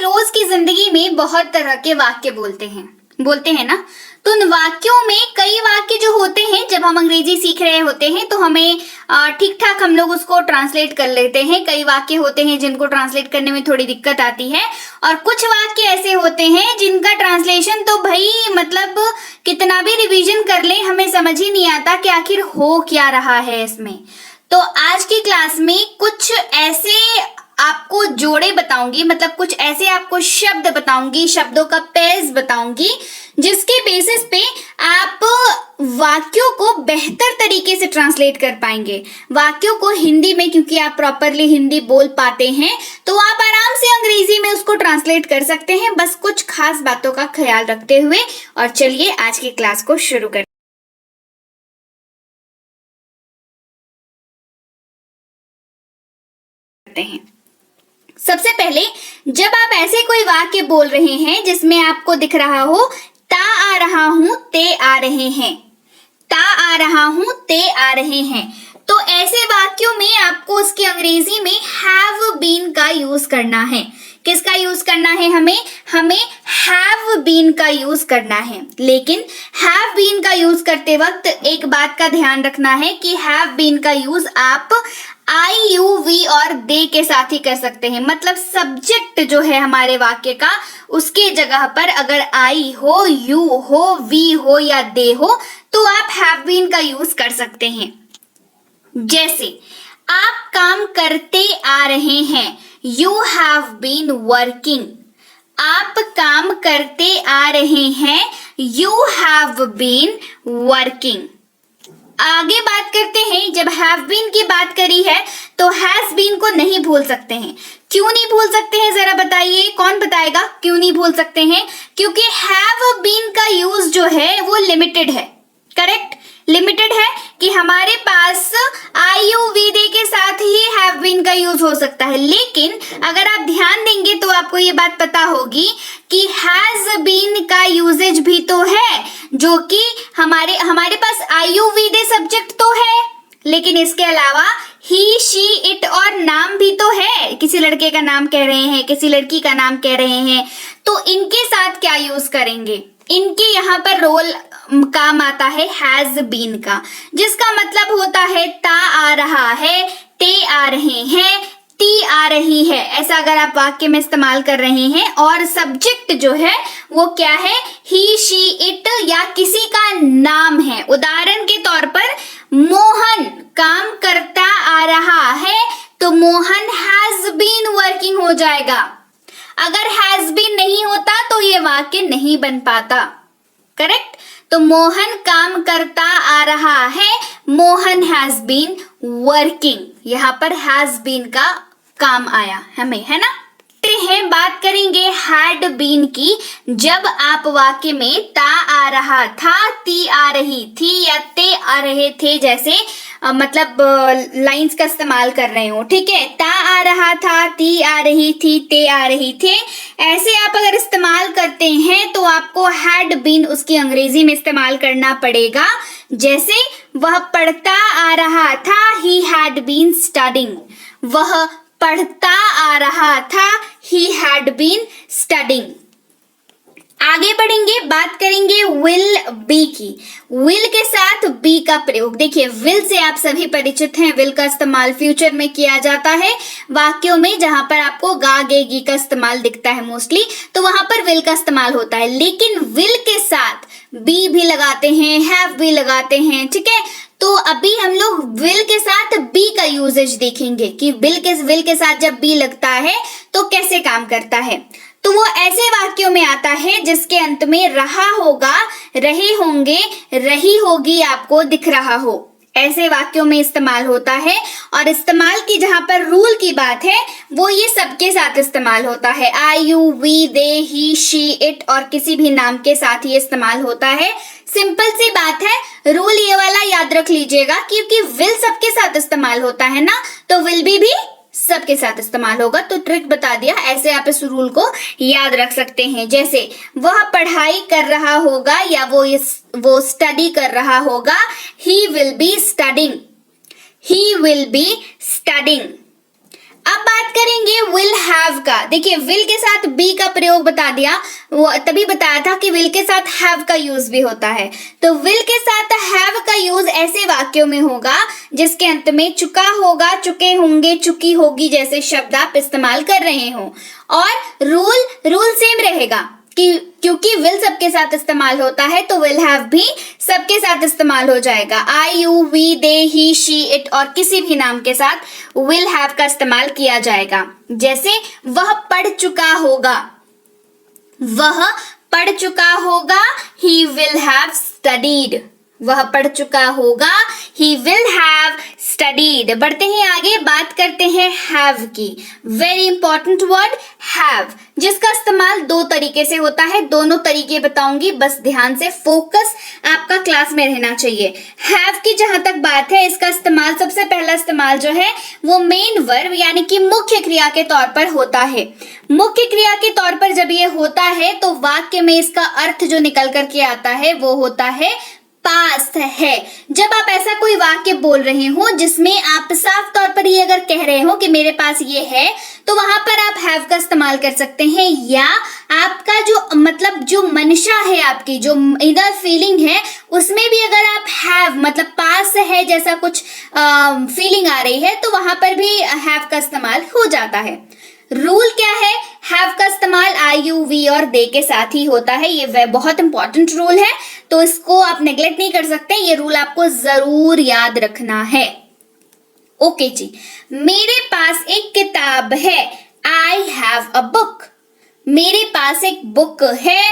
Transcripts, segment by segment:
रोज की जिंदगी में बहुत तरह के वाक्य बोलते हैं ना। तो उन वाक्यों में कई वाक्य जो होते हैं, जब हम अंग्रेजी सीख रहे होते हैं तो हमें ठीक ठाक हम लोग उसको ट्रांसलेट कर लेते हैं। कई वाक्य होते हैं जिनको ट्रांसलेट करने में थोड़ी दिक्कत आती है, और कुछ वाक्य ऐसे होते हैं जिनका ट्रांसलेशन तो भाई मतलब कितना भी रिवीजन कर ले हमें समझ ही नहीं आता कि आखिर हो क्या रहा है इसमें। तो आज की क्लास में कुछ ऐसे आपको जोड़े बताऊंगी, मतलब कुछ ऐसे आपको शब्द बताऊंगी, शब्दों का पेयर्स बताऊंगी, जिसके बेसिस पे आप वाक्यों को बेहतर तरीके से ट्रांसलेट कर पाएंगे। वाक्यों को हिंदी में, क्योंकि आप प्रॉपरली हिंदी बोल पाते हैं, तो आप आराम से अंग्रेजी में उसको ट्रांसलेट कर सकते हैं, बस कुछ खास बातों का ख्याल रखते हुए। और चलिए आज की क्लास को शुरू करते हैं। सबसे पहले जब आप ऐसे कोई वाक्य बोल रहे हैं जिसमें आपको दिख रहा हो ता आ रहा हूं ते आ रहे हैं, ता आ रहा हूं ते आ रहे हैं, तो ऐसे वाक्यों में आपको उसकी अंग्रेजी में हैव बीन का यूज करना है। किसका यूज करना है? हमें हैव बीन का यूज करना है। लेकिन हैव बीन का यूज करते वक्त एक बात का ध्यान रखना है कि हैव बीन का यूज आप आई यू वी और दे के साथ ही कर सकते हैं। मतलब सब्जेक्ट जो है हमारे वाक्य का, उसके जगह पर अगर आई हो, यू हो, वी हो या दे हो, तो आप हैव बीन का यूज कर सकते हैं। जैसे आप काम करते आ रहे हैं, यू हैव बीन वर्किंग। आप काम करते आ रहे हैं, यू हैव बीन वर्किंग। आगे बात करते हैं, जब हैव बीन की बात करी है तो हैज बीन को नहीं भूल सकते हैं। क्यों नहीं भूल सकते हैं जरा बताइए, कौन बताएगा क्यों नहीं भूल सकते हैं? क्योंकि हैव बीन का यूज जो है वो लिमिटेड है। करेक्ट, लिमिटेड है कि हमारे पास आई यू वी दे के साथ ही हैव बीन का यूज हो सकता है। लेकिन अगर आप ध्यान देंगे तो आपको ये बात पता होगी कि हैज बीन का यूजेज भी तो है, जो कि हमारे पास आई यू वी दे सब्जेक्ट तो है, लेकिन इसके अलावा ही शी इट और नाम भी तो है। किसी लड़के का नाम कह रहे हैं, किसी लड़की का नाम कह रहे हैं, तो इनके साथ क्या यूज करेंगे? इनके यहाँ पर रोल काम आता है हैज बीन का, जिसका मतलब होता है ता आ रहा है, ते आ रहे हैं, ती आ रही है। ऐसा अगर आप वाक्य में इस्तेमाल कर रहे हैं और सब्जेक्ट जो है वो क्या है? ही शी इट या किसी का नाम है। उदाहरण के तौर पर मोहन काम करता आ रहा है, तो मोहन हैज बीन वर्किंग हो जाएगा। अगर हैज बीन नहीं होता तो ये वाक्य नहीं बन पाता। करेक्ट, तो मोहन काम करता आ रहा है, मोहन हैज बीन वर्किंग, यहाँ पर हैज बीन का काम आया हमें, है ना। बात करेंगे हैड बीन की। जब आप वाक्य में ता आ रहा था, ती आ रही थी या ते आ रहे थे जैसे मतलब लाइंस का इस्तेमाल कर रहे हो, ठीक है। ता आ रहा था, ती आ रही थी, ते आ रही थे, ऐसे आप अगर इस्तेमाल करते हैं तो आपको हैड बीन उसकी अंग्रेजी में इस्तेमाल करना पड़ेगा। जैसे वह पढ़ता आ रहा था, ही हैड बीन स्टडिंग। वह पढ़ता आ रहा था, ही हैड बीन स्टडिंग। आगे बढ़ेंगे, बात करेंगे विल बी की। विल के साथ बी का प्रयोग। देखिए, विल से आप सभी परिचित हैं। विल का इस्तेमाल फ्यूचर में किया जाता है वाक्यों में, जहां पर आपको गा गे गी का इस्तेमाल दिखता है मोस्टली, तो वहां पर विल का इस्तेमाल होता है। लेकिन विल के साथ बी भी लगाते हैं, हैव भी लगाते हैं, ठीक है। तो अभी हम लोग विल के साथ बी का यूजेज देखेंगे कि विल के साथ जब बी लगता है तो कैसे काम करता है। तो वो ऐसे वाक्यों में आता है जिसके अंत में रहा होगा, रहे होंगे, रही होगी आपको दिख रहा हो, ऐसे वाक्यों में इस्तेमाल होता है। और इस्तेमाल की जहां पर रूल की बात है वो ये सबके साथ इस्तेमाल होता है। I you we they he she it और किसी भी नाम के साथ ये इस्तेमाल होता है। सिंपल सी बात है, रूल ये वाला याद रख लीजिएगा, क्योंकि विल सबके साथ इस्तेमाल होता है ना, तो विल भी सबके साथ इस्तेमाल होगा। तो ट्रिक बता दिया, ऐसे आप इस रूल को याद रख सकते हैं। जैसे वह पढ़ाई कर रहा होगा या वो स्टडी कर रहा होगा, he will be studying, he will be studying. अब बात करेंगे विल हैव का, देखिए विल के साथ बी का प्रयोग बता दिया, वो तभी बताया था कि विल के साथ हैव का यूज भी होता है। तो विल के साथ हैव का यूज ऐसे वाक्यों में होगा जिसके अंत में चुका होगा, चुके होंगे, चुकी होगी जैसे शब्द आप इस्तेमाल कर रहे हो। और रूल सेम रहेगा कि क्योंकि विल सबके साथ इस्तेमाल होता है तो विल हैव भी सबके साथ इस्तेमाल हो जाएगा। I, you, we, they, he, she, it और किसी भी नाम के साथ विल हैव का इस्तेमाल किया जाएगा। जैसे वह पढ़ चुका होगा, वह पढ़ चुका होगा, ही विल हैव स्टडीड, वह पढ़ चुका होगा, ही विल हैव स्टडीड। बढ़ते हैं आगे, बात करते हैं हैव की। वेरी इंपॉर्टेंट वर्ड हैव, जिसका इस्तेमाल दो तरीके से होता है, दोनों तरीके बताऊंगी, बस ध्यान से फोकस आपका क्लास में रहना चाहिए। हैव की जहां तक बात है, इसका इस्तेमाल सबसे पहला इस्तेमाल जो है वो मेन वर्ब यानी कि मुख्य क्रिया के तौर पर होता है। मुख्य क्रिया के तौर पर जब ये होता है तो वाक्य में इसका अर्थ जो निकल करके आता है वो होता है पास्ट है। जब आप ऐसा कोई वाक्य बोल रहे हो जिसमें आप साफ तौर पर ये अगर कह रहे हो कि मेरे पास ये है, तो वहां पर आप हैव का इस्तेमाल कर सकते हैं, या आपका जो मतलब जो मंशा है, आपकी जो इनर फीलिंग है, उसमें भी अगर आप हैव मतलब पास है जैसा कुछ फीलिंग आ रही है तो वहां पर भी हैव का इस्तेमाल हो जाता है। रूल क्या है? हैव का इस्तेमाल आई, यू, वी और दे के साथ ही होता है। ये बहुत इंपॉर्टेंट रूल है तो इसको आप नेग्लेक्ट नहीं कर सकते, ये रूल आपको जरूर याद रखना है। ओके जी, मेरे पास एक किताब है, आई हैव अ बुक। मेरे पास एक बुक है,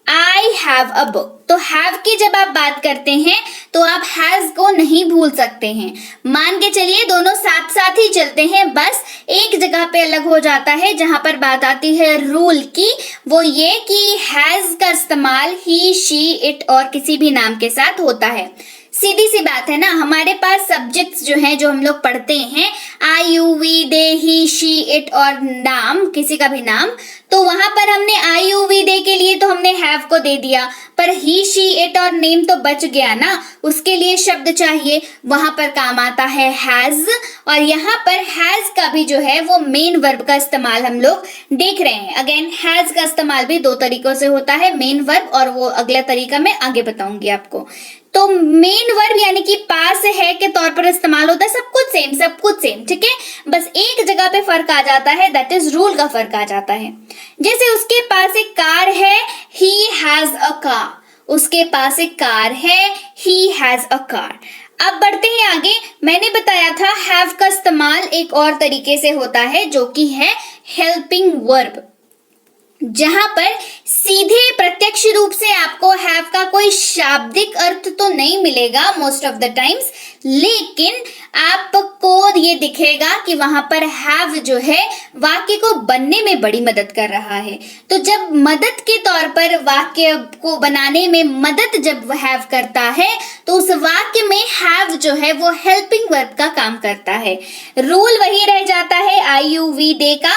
आई हैव अ बुक। तो हैव की जब आप बात करते हैं तो आप हैज को नहीं भूल सकते हैं। मान के चलिए दोनों साथ साथ ही चलते हैं, बस एक जगह पे अलग हो जाता है जहां पर बात आती है रूल की, वो ये कि हैज का इस्तेमाल ही, शी, इट और किसी भी नाम के साथ होता है। सीधी सी बात है ना, हमारे पास सब्जेक्ट्स जो हैं जो हम लोग पढ़ते हैं, I, you, we, they, he, she, it और नाम, किसी का भी नाम, तो वहां पर हमने आई, यू, वी, दे के लिए तो हमने हैव को दे दिया, पर ही, शी, इट और नेम तो बच गया ना, उसके लिए शब्द चाहिए, वहां पर काम आता है हैज। और यहाँ पर हैज का भी जो है वो मेन वर्ब का इस्तेमाल हम लोग देख रहे हैं। अगेन हैज का इस्तेमाल भी दो तरीकों से होता है, मेन वर्ब और वो अगला तरीका मैं आगे बताऊंगी आपको। तो मेन वर्ब यानी कि पास है के तौर पर इस्तेमाल होता है, सब कुछ सेम, ठीक है, बस एक जगह पे फर्क आ जाता है, दैट इज रूल का फर्क आ जाता है। जैसे उसके पास एक कार है, ही हैज अ कार, उसके पास एक कार है, ही हैज अ कार। अब बढ़ते हैं आगे, मैंने बताया था हैव का इस्तेमाल एक और तरीके से होता है जो कि है हेल्पिंग वर्ब, जहां पर सीधे प्रत्यक्ष रूप से आपको हैव का कोई शाब्दिक अर्थ तो नहीं मिलेगा मोस्ट ऑफ द टाइम्स, लेकिन आपको ये दिखेगा कि वहां पर हैव जो है वाक्य को बनने में बड़ी मदद कर रहा है। तो जब मदद के तौर पर वाक्य को बनाने में मदद जब हैव करता है तो उस वाक्य में हैव जो है वो हेल्पिंग वर्ब का काम करता है। रूल वही रह जाता है आई, यू, वी, दे का,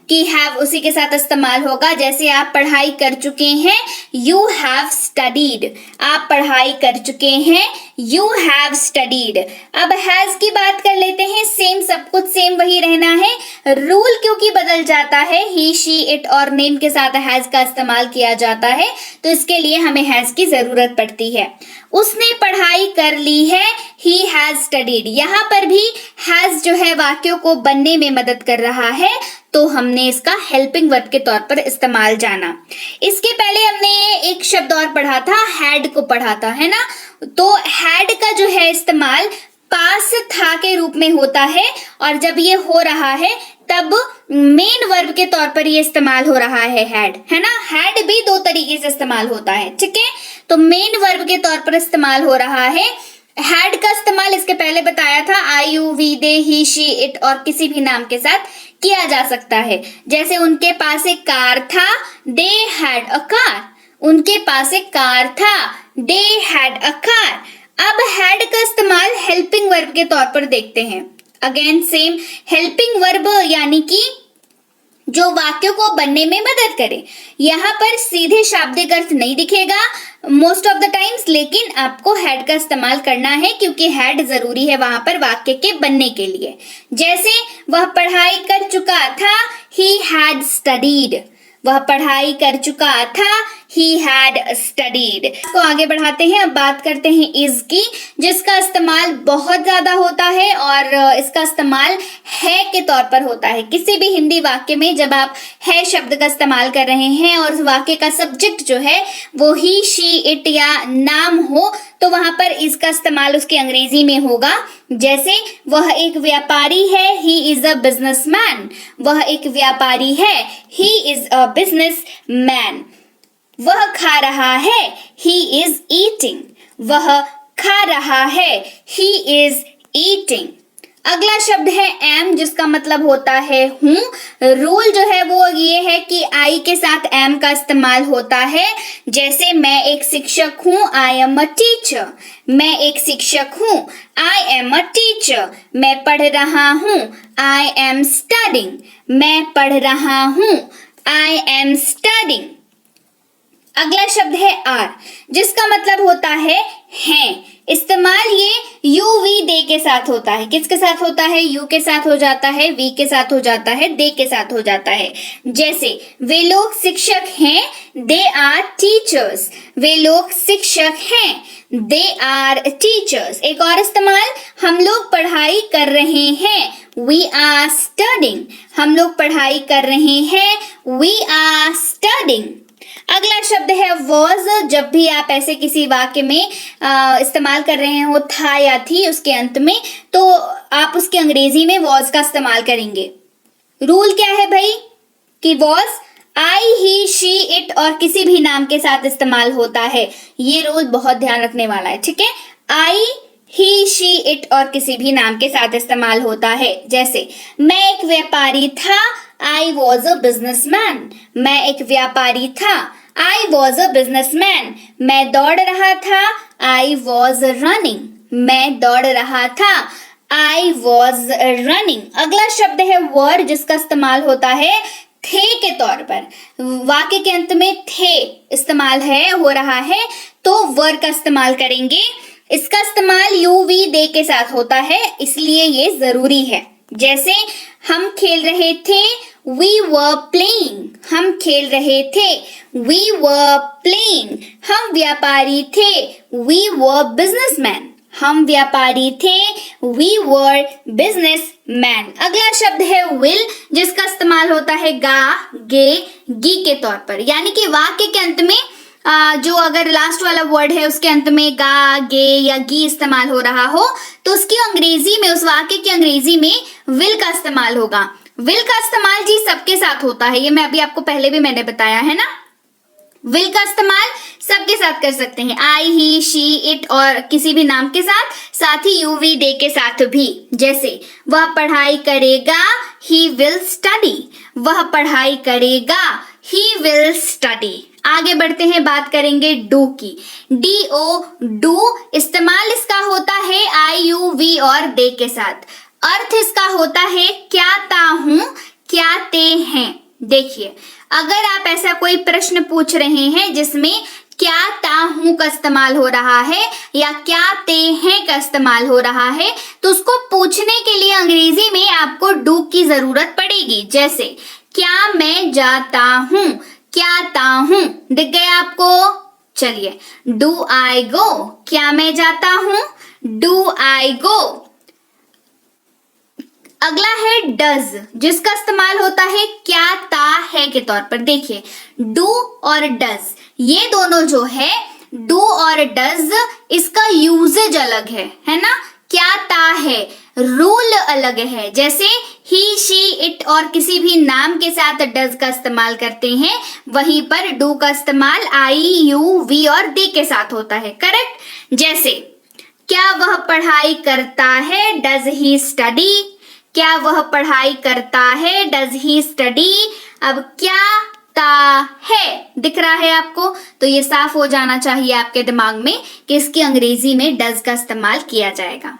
कि हैव उसी के साथ इस्तेमाल होगा। जैसे आप पढ़ाई कर चुके हैं, यू हैव स्टडीड, आप पढ़ाई कर चुके हैं, यू हैव स्टडीड। अब हैज की बात कर लेते हैं, सेम सब कुछ सेम वही रहना है, रूल क्योंकि बदल जाता है, ही, शी, इट और नेम के साथ हैज का इस्तेमाल किया जाता है तो इसके लिए हमें हैज की जरूरत पड़ती है। उसने पढ़ाई कर ली है, ही हैज स्टडीड, यहाँ पर भी हैज जो है वाक्यों को बनने में मदद कर रहा है तो हमने इसका हेल्पिंग वर्ब के तौर पर इस्तेमाल जाना। इसके पहले हमने एक शब्द और पढ़ा था, हैड को पढ़ा था, है ना, तो हैड का जो है इस्तेमाल पास था के रूप में होता है और जब ये हो रहा है तब मेन वर्ब के तौर पर ये इस्तेमाल हो रहा है हैड, है ना। हैड भी दो तरीके से इस्तेमाल होता है, ठीक है, तो मेन वर्ब के तौर पर इस्तेमाल हो रहा है। हैड का इस्तेमाल इसके पहले बताया था I, you, we, they, he, she, it और किसी भी नाम के साथ किया जा सकता है। जैसे उनके पास एक कार था, दे हैड अ कार, उनके पास एक कार था, दे हैड अ कार। अब हैड का इस्तेमाल हेल्पिंग वर्ब के तौर पर देखते हैं। अगेन सेम, हेल्पिंग वर्ब यानी कि जो वाक्यों को बनने में मदद करे। यहाँ पर सीधे शाब्दिक अर्थ नहीं दिखेगा मोस्ट ऑफ द टाइम्स, लेकिन आपको हैड का इस्तेमाल करना है क्योंकि हैड जरूरी है वहां पर वाक्य के बनने के लिए। जैसे वह पढ़ाई कर चुका था, ही had studied, वह पढ़ाई कर चुका था। He had studied। इसको आगे बढ़ाते हैं। अब बात करते हैं is की, जिसका इस्तेमाल बहुत ज्यादा होता है और इसका इस्तेमाल है के तौर पर होता है। किसी भी हिंदी वाक्य में जब आप है शब्द का इस्तेमाल कर रहे हैं और वाक्य का सब्जेक्ट जो है वो ही, शी, इट या नाम हो, तो वहां पर इसका इस्तेमाल उसकी अंग्रेजी में होगा। जैसे वह एक व्यापारी है, ही इज अ बिजनेसमैन। वह एक व्यापारी है, ही इज अ बिजनेसमैन। वह खा रहा है, ही इज ईटिंग। वह खा रहा है, ही इज ईटिंग। अगला शब्द है एम, जिसका मतलब होता है हूं। रूल जो है वो ये है कि आई के साथ एम का इस्तेमाल होता है। जैसे मैं एक शिक्षक हूं, आई एम अ टीचर। मैं एक शिक्षक हूं, आई एम अ टीचर। मैं पढ़ रहा हूं, आई एम स्टडिंग। मैं पढ़ रहा हूं, आई एम स्टडिंग। अगला शब्द है आर, जिसका मतलब होता है हैं। इस्तेमाल ये यू वी दे के साथ होता है। किसके साथ होता है? यू के साथ हो जाता है, वी के साथ हो जाता है, दे के साथ हो जाता है। जैसे वे लोग शिक्षक हैं, दे आर टीचर्स। वे लोग शिक्षक हैं, दे आर टीचर्स। एक और इस्तेमाल, हम लोग पढ़ाई कर रहे हैं, वी आर स्टडिंग। हम लोग पढ़ाई कर रहे हैं, वी आर स्टडिंग। अगला शब्द है वॉज। जब भी आप ऐसे किसी वाक्य में इस्तेमाल कर रहे हो था या थी उसके अंत में, तो आप उसके अंग्रेजी में वॉज का इस्तेमाल करेंगे। रूल क्या है भाई कि was I, he, she, it और किसी भी नाम के साथ इस्तेमाल होता है। ये रूल बहुत ध्यान रखने वाला है, ठीक है। आई, ही, शी, इट और किसी भी नाम के साथ इस्तेमाल होता है। जैसे मैं एक व्यापारी था, आई वॉज अ बिजनेसमैन। मैं एक व्यापारी था, आई वॉज अ बिजनेसमैन। मैं दौड़ रहा था, आई वॉज रनिंग। मैं दौड़ रहा था, आई वॉज रनिंग। अगला शब्द है वर, जिसका इस्तेमाल होता है थे के तौर पर। वाक्य के अंत में थे इस्तेमाल है, हो रहा है, तो वर का इस्तेमाल करेंगे। इसका इस्तेमाल यू वी दे के साथ होता है, इसलिए ये जरूरी है। जैसे हम खेल रहे थे, वी वर प्लेइंग। हम खेल रहे थे, वी वर प्लेइंग। हम व्यापारी थे, वी वर बिजनेसमैन। हम व्यापारी थे, वी वर बिजनेसमैन। अगला शब्द है विल, जिसका इस्तेमाल होता है गा, गे, गी के तौर पर। यानी कि वाक्य के अंत में जो अगर लास्ट वाला वर्ड है उसके अंत में गा, गे या गी इस्तेमाल हो रहा हो, तो उसकी अंग्रेजी में, उस वाक्य की अंग्रेजी में विल का इस्तेमाल होगा। विल का इस्तेमाल जी सबके साथ होता है, ये मैं अभी आपको पहले भी मैंने बताया है ना। विल का इस्तेमाल सबके साथ कर सकते हैं, आई, ही, शी, इट और किसी भी नाम के साथ ही यू वी दे के साथ भी। जैसे वह पढ़ाई करेगा, ही विल स्टडी। वह पढ़ाई करेगा, ही विल स्टडी। आगे बढ़ते हैं, बात करेंगे डू की। D O, do. इस्तेमाल इसका होता है आई, यू, वी और दे के साथ। अर्थ इसका होता है क्या ता हूं, क्या ते हैं। देखिए, अगर आप ऐसा कोई प्रश्न पूछ रहे हैं जिसमें क्या ता हूं का इस्तेमाल हो रहा है या क्या ते हैं का इस्तेमाल हो रहा है, तो उसको पूछने के लिए अंग्रेजी में आपको डू की जरूरत पड़ेगी। जैसे क्या मैं जाता हूं, क्या ता हूं, दिख गया आपको? चलिए, डू आई गो। क्या मैं जाता हूं, डू आई गो। अगला है डज, जिसका इस्तेमाल होता है क्या ता है के तौर पर। देखिए, डू और डज, ये दोनों जो है, डू और डज, इसका यूजेज अलग है ना। क्या ता है, रूल अलग है। जैसे ही, शी, इट और किसी भी नाम के साथ डज का इस्तेमाल करते हैं, वहीं पर डू का इस्तेमाल आई, यू, वी और दे के साथ होता है। करेक्ट। जैसे क्या वह पढ़ाई करता है, डज ही स्टडी। क्या वह पढ़ाई करता है, डज ही स्टडी। अब क्या ता है दिख रहा है आपको, तो ये साफ हो जाना चाहिए आपके दिमाग में कि इसकी अंग्रेजी में डज का इस्तेमाल किया जाएगा।